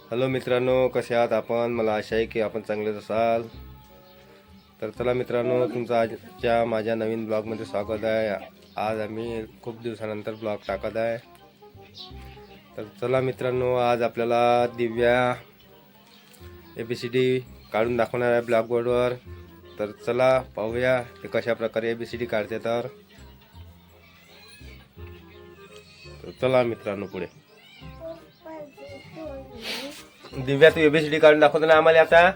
Hello मित्रांनो, कसे आहात आपण? मला आशा आहे की आपण चांगलेच असाल. तर चला मित्रांनो, तुमचं आजच्या माझ्या नवीन ब्लॉगमध्ये स्वागत आहे. आज आम्ही खूप दिवसानंतर ब्लॉग टाकत आहे. तर चला मित्रांनो, आज आपल्याला दिव्या ABCD काढून दाखवणार आहे ब्लॅकबोर्डवर. तर चला पाहूया ते कशा प्रकारे ABCD काढते. तर चला मित्रांनो पुढे. दिव्या, तू ABCD काढून दाखवतो ना आम्हाला आता?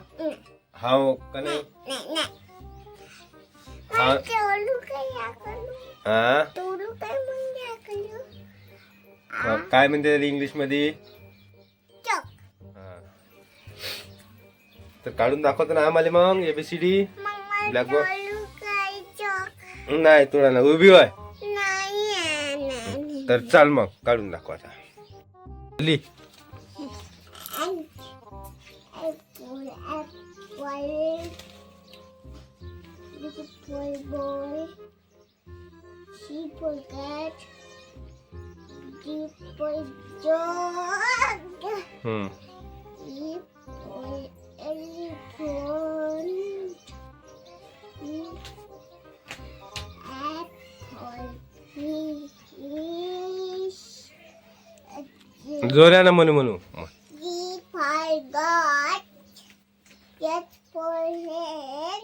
हाव का नाही? हा काय म्हणते इंग्लिश मध्ये? तर काढून दाखवतो ना आम्हाला मग ABCD ब्लॅकबोर्ड. नाही तुला ना उभी होय. तर चाल मग काढून दाखव आता. Boy, sheep for cat, sheep for dog, sheep for elephant, apple, fish, जोरानं म्हणू म्हणू. G for God, H for head,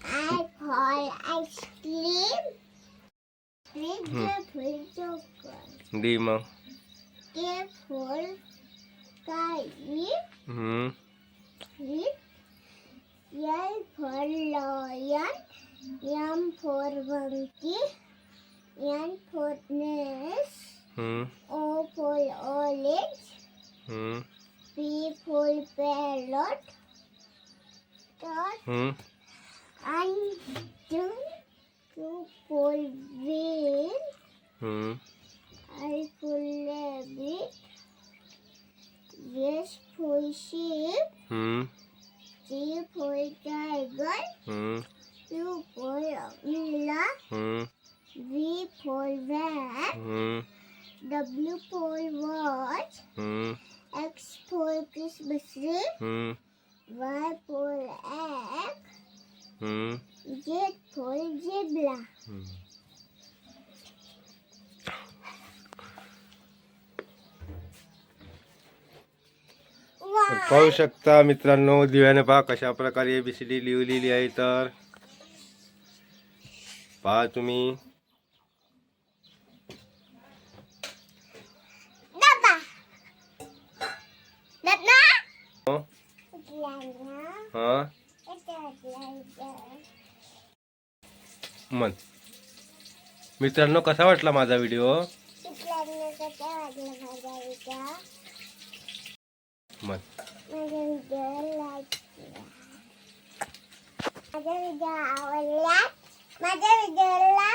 I for ice cream, J for chocolate, D मग. K for kite, L for lion, M for monkey, N for nest, O for orange, P for parrot, and two for whale, I for rabbit, S for sheep, T for tiger, U for umbrella, V for van, W for watch, X for Christmas tree, Y for egg, Z for zebra. पाहू शकता मित्रांनो, दिव्याने पहा कशा प्रकारे ABCD लिहिलेली आहे. तर पहा तुम्ही. Dada. Dada. हा मन मित्रांनो, कसा वाटला माझा व्हिडिओ? मन माझ्या व्हिडिओ आवडला. माझ्या व्हिडिओला